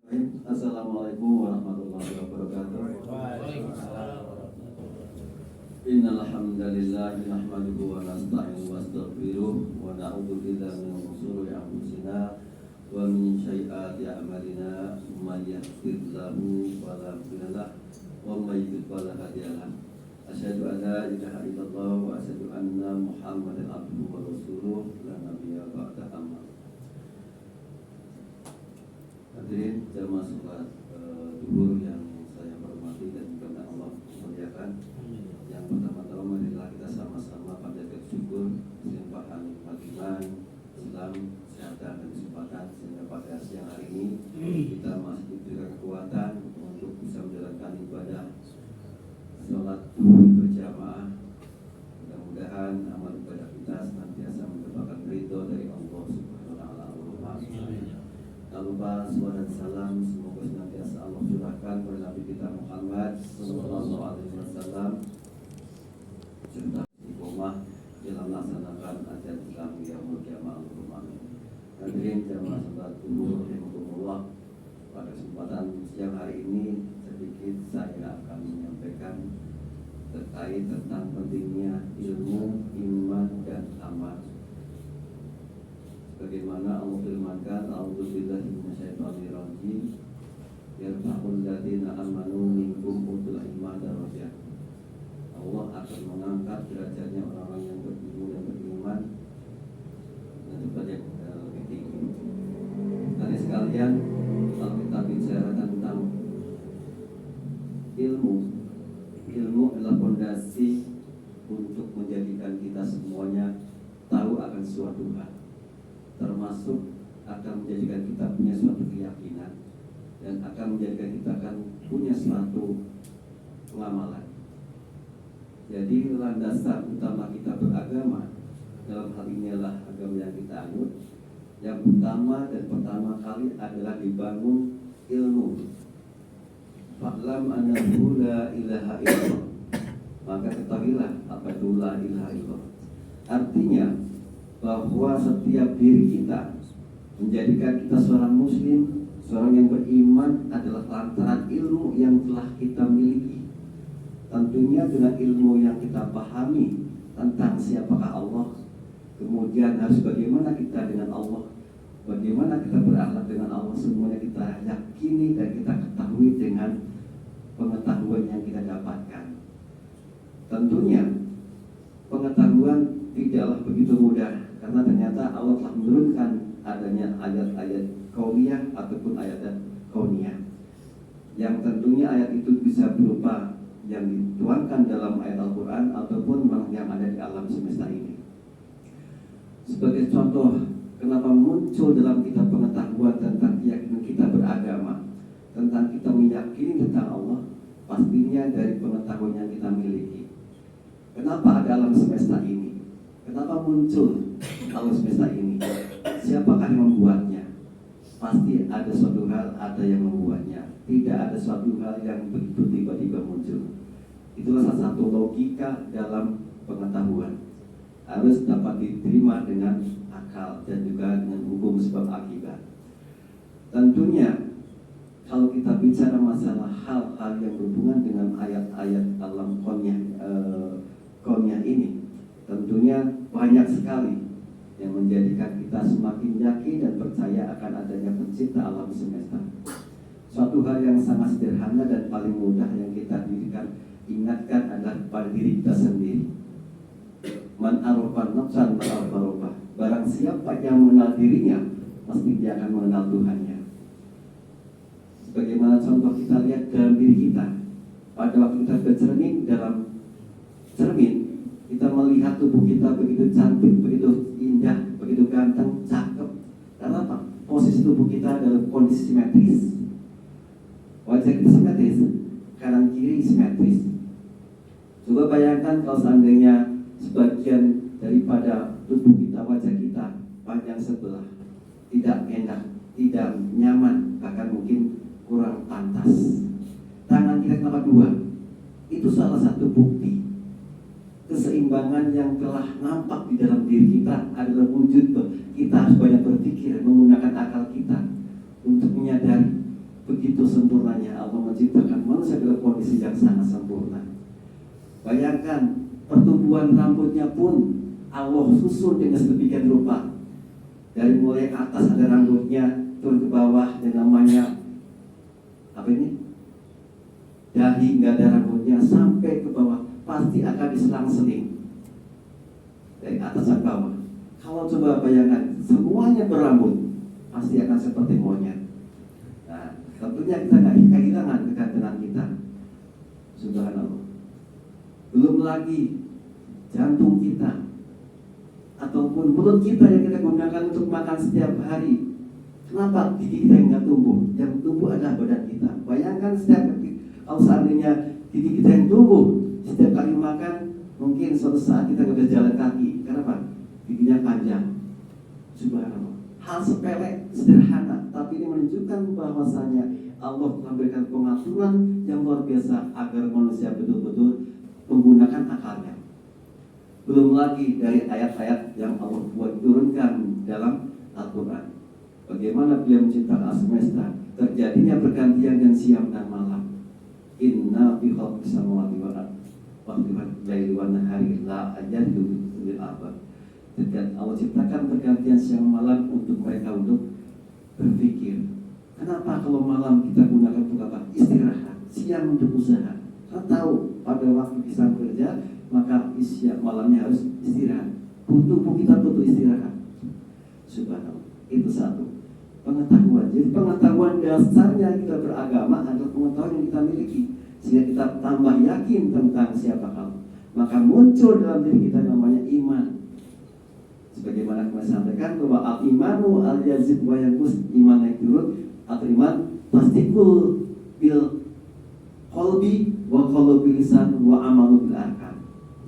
Assalamualaikum warahmatullahi wabarakatuh. Waalaikumsalam. Innal hamdalillah nahmaduhu wa nasta'inuhu wa nastaghfiruh wa na'udzu billahi min shururi anfusina wa min sayyiati a'malina may yahdihillahu fala mudilla lahu wa may yudlil fala hadiya lahu. Asyhadu an la ilaha illallah wa asyhadu anna Muhammadan abduhu wa rasuluh la nabiyya ba'da amma. Hadirin jamaah salat duhur yang saya hormati dan juga Allah muliakan. Yang pertama-tama marilah kita sama-sama panjatkan syukur limpahan nikmat iman, Islam, kesehatan dan kesempatan sehingga pada siang hari ini kita masih diberikan kekuatan untuk bisa menjalankan ibadah salat duhur berjamaah. Mudah-mudahan amal ibadah kita senantiasa mendapatkan ridho dari Allah Subhanahu wa taala. Tak lupa salawat dan salam semoga senantiasa Allah curahkan kepada Nabi kita Muhammad sallallahu alaihi wasallam serta istiqomah dalam melaksanakan ajaran Islam yang berjamaah Allahumma amin. Hadirin jamaah salat duhur rahimakumullah, pada kesempatan siang hari ini sedikit saya akan menyampaikan terkait tentang pentingnya ilmu, iman dan amal. Bagaimana Allah firmankan, a'udzubillahi minasyaitonir rajim, yarfa'ul ladzina amanu minkum utul ilma darajat. Allah akan mengangkat derajatnya orang-orang yang berilmu dan beriman dan derajat yang lebih tinggi. Tadi sekalian, kalau kita bicara tentang ilmu adalah fondasi untuk menjadikan kita semuanya tahu akan suatu hal, termasuk akan menjadikan kita punya suatu keyakinan dan akan menjadikan kita akan punya suatu pengamalan. Jadi landasan utama kita beragama dalam hal ini adalah agama yang kita anut. Yang utama dan pertama kali adalah dibangun ilmu. Fa'lam annahu la ilaha illallah. Maka ketahuilah apa itu la ilaha illallah. Artinya bahwa setiap diri kita menjadikan kita seorang muslim, seorang yang beriman adalah lantaran ilmu yang telah kita miliki. Tentunya dengan ilmu yang kita pahami tentang siapakah Allah, kemudian harus bagaimana kita dengan Allah, bagaimana kita berakhlak dengan Allah, semuanya kita yakini dan kita ketahui dengan pengetahuan yang kita dapatkan. Tentunya pengetahuan tidaklah begitu mudah, karena ternyata Allah telah menurunkan adanya ayat-ayat kauniyah ataupun ayat kauniyah, yang tentunya ayat itu bisa berupa yang dituangkan dalam ayat Al-Quran ataupun yang ada di alam semesta ini. Sebagai contoh, kenapa muncul dalam kita pengetahuan tentang keyakinan kita beragama, tentang kita meyakini tentang Allah, pastinya dari pengetahuan yang kita miliki. Kenapa ada alam semesta ini? Kenapa muncul alam semesta ini? Siapakah yang membuatnya? Pasti ada suatu hal, ada yang membuatnya. Tidak ada suatu hal yang begitu tiba-tiba muncul. Itulah salah satu logika dalam pengetahuan. Harus dapat diterima dengan akal dan juga dengan hukum sebab akibat. Tentunya kalau kita bicara masalah hal-hal yang berhubungan dengan ayat-ayat alam kauniyah ini, tentunya banyak sekali yang menjadikan kita semakin yakin dan percaya akan adanya pencipta alam semesta. Suatu hal yang sangat sederhana dan paling mudah yang kita ingatkan adalah pada diri kita sendiri. Man arafan nafsan ma'arafah. Barang siapa yang mengenal dirinya, pasti dia akan mengenal Tuhannya. Sebagaimana contoh kita lihat dalam diri kita, pada waktu kita bercermin dalam cermin, kita melihat tubuh kita begitu cantik, begitu indah, begitu ganteng, cakep. Karena apa? Posisi tubuh kita dalam kondisi simetris. Wajah kita simetris, kanan kiri simetris. Coba bayangkan kalau seandainya sebagian daripada tubuh kita, wajah kita panjang sebelah, tidak enak, tidak nyaman, bahkan mungkin kurang pantas. Tangan kita kenapa dua? Itu salah satu bukti keseimbangan yang telah nampak di dalam diri kita adalah wujud kita harus banyak berpikir, menggunakan akal kita untuk menyadari begitu sempurnanya Allah menciptakan manusia dalam kondisi yang sangat sempurna. Bayangkan pertumbuhan rambutnya pun Allah susun dengan sedemikian rupa. Dari mulai atas ada rambutnya, turun ke bawah yang namanya apa ini? Dahi nggak ada rambutnya sampai ke bawah pasti akan diselang-seling dari atas ke bawah. Kalau coba bayangkan semuanya berambut pasti akan seperti monyet. Nah, tentunya kita nggak kehilangan kegantengan kita. Subhanallah. Belum lagi jantung kita ataupun mulut kita yang kita gunakan untuk makan setiap hari. Kenapa gigi kita yang nggak tumbuh? Yang tumbuh adalah badan kita. Bayangkan kalau seandainya gigi kita yang tumbuh, setiap kali makan mungkin suatu saat kita nggak bisa jalan kaki. Kenapa? Giginya panjang. Subhanallah. Hal sepele, sederhana, tapi ini menunjukkan bahwasanya Allah telah memberikan pengaturan yang luar biasa agar manusia betul-betul menggunakan akalnya. Belum lagi dari ayat-ayat yang Allah buat turunkan dalam Al-Quran. Bagaimana Beliau menciptakan alam semesta, terjadinya pergantian dan siang dan malam. Inna fi khalqis samawati wal ardi wa ikhtilafil laili wan nahari la ayatin lil albab. Dan Allah ciptakan pergantian siang malam untuk mereka untuk berpikir. Kenapa kalau malam kita gunakan untuk apa? Istirahat. Siang untuk usaha. Kita tahu pada waktu kita bekerja, maka malamnya harus istirahat. Tubuh kita butuh istirahat. Subhanallah. Itu satu. Pengetahuan. Jadi pengetahuan dasarnya kita beragama adalah pengetahuan yang kita miliki, sehingga kita tambah yakin tentang siapa Allah. Maka muncul dalam diri kita namanya iman. Sebagaimana kami sampaikan bahwa al-imanu al-yazid wa yanqus, iman naik turun, al-iman tasdiqul bil qalbi wa qaulu bil lisan wa amalu bil arkan.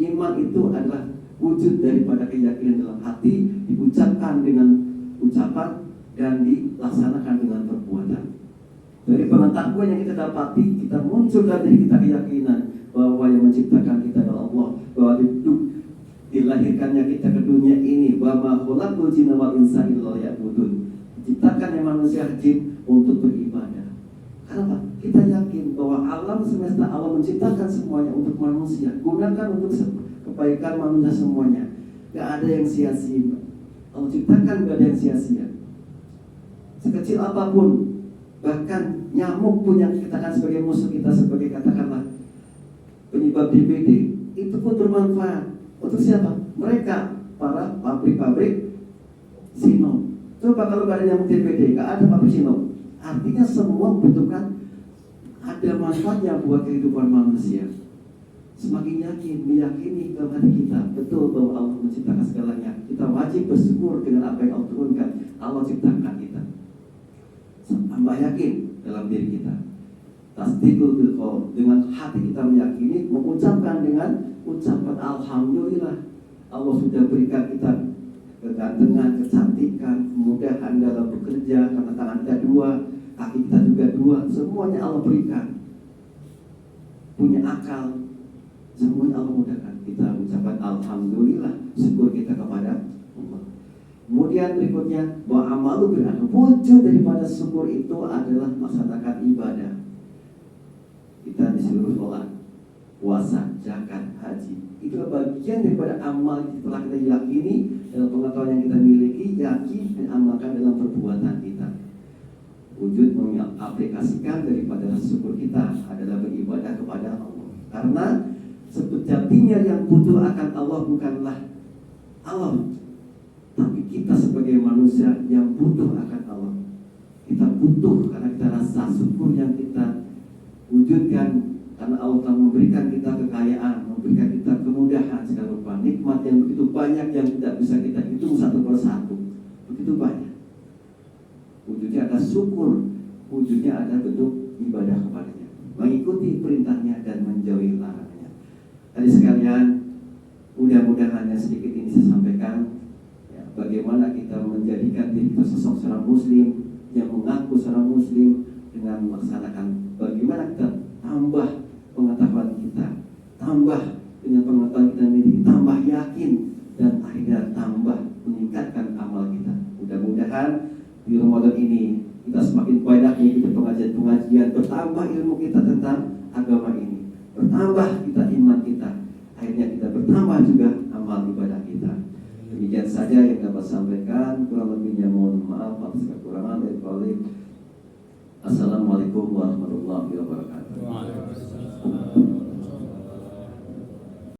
Iman itu adalah wujud daripada keyakinan dalam hati, diucapkan dengan ucapan dan dilaksanakan dengan perbuatan. Dari pengetahuan yang kita dapati, kita muncul dari kita keyakinan bahwa yang menciptakan kita adalah Allah, bahwa dilahirkannya kita ke dunia ini, bahwa khalaqul jinna wal insa illa liya'budun. Diciptakannya manusia jin untuk beribadah. Kenapa? Kita yakin bahwa alam semesta Allah menciptakan semuanya untuk manusia, gunakan untuk kebaikan manusia semuanya. Gak ada yang sia-sia. Allah ciptakan gak ada yang sia-sia. Sekecil apapun, bahkan nyamuk pun yang dikatakan sebagai musuh kita, sebagai katakanlah penyebab DBD, itu pun bermanfaat. Untuk siapa? Mereka, para pabrik-pabrik Sinom. Coba kalau gak ada nyamuk DBD, gak ada pabrik Sinom. Artinya semua membutuhkan ada manfaatnya buat kehidupan manusia. Semakin yakin, meyakini dalam hati kita betul bahwa Allah menciptakan segalanya. Kita wajib bersyukur dengan apa yang Allah turunkan. Allah ciptakan kita. Tambah yakin dalam diri kita. Tasdiqul bil qaul, dengan hati kita meyakini, mengucapkan dengan ucapan alhamdulillah. Allah sudah berikan kita kegantengan, kecantikan, kemudahan dalam bekerja, karena tangan kita dua, kaki kita juga dua, semuanya Allah berikan. Punya akal, semuanya Allah mudahkan. Kita ucapkan alhamdulillah, syukur kita kepada Allah. Kemudian berikutnya, bahwa amalu bil arkan, wujud daripada syukur itu adalah melaksanakan ibadah. Kita disuruh sholat, puasa, zakat, haji. Itulah bagian daripada amal yang telah kita yakini dalam pengetahuan yang kita miliki, yakin dan amalkan dalam perbuatan kita. Wujud mengaplikasikan daripada syukur kita adalah beribadah kepada Allah. Karena sejatinya yang butuh akan Allah bukanlah Allah, tapi kita sebagai manusia yang butuh akan Allah. Kita butuh karena kita rasa syukur yang kita wujudkan, karena Allah telah memberikan kita kekayaan, memberikan kita kemudahan segala rupa, nikmat yang begitu banyak yang tidak bisa kita hitung satu persatu, begitu banyak. Wujudnya ada syukur, wujudnya ada bentuk ibadah kepadanya, mengikuti perintahnya dan menjauhi larangannya. Tadi sekalian, mudah-mudahan yang sedikit ini saya sampaikan, ya, bagaimana kita menjadikan diri kita sosok seorang muslim yang mengaku seorang muslim dengan melaksanakan bagaimana kita tambah pengetahuan kita, tambah dengan pengetahuan kita sendiri, tambah yakin, dan akhirnya tambah meningkatkan amal kita. Mudah-mudahan di Ramadan ini kita semakin banyak mengikuti pengajian-pengajian, bertambah ilmu kita tentang agama ini, bertambah kita iman kita, akhirnya kita bertambah juga amal ibadah kita. Demikian saja yang dapat sampaikan, kurang lebihnya mohon maaf atas kekurangan dari Khalid. Assalamualaikum warahmatullahi wabarakatuh.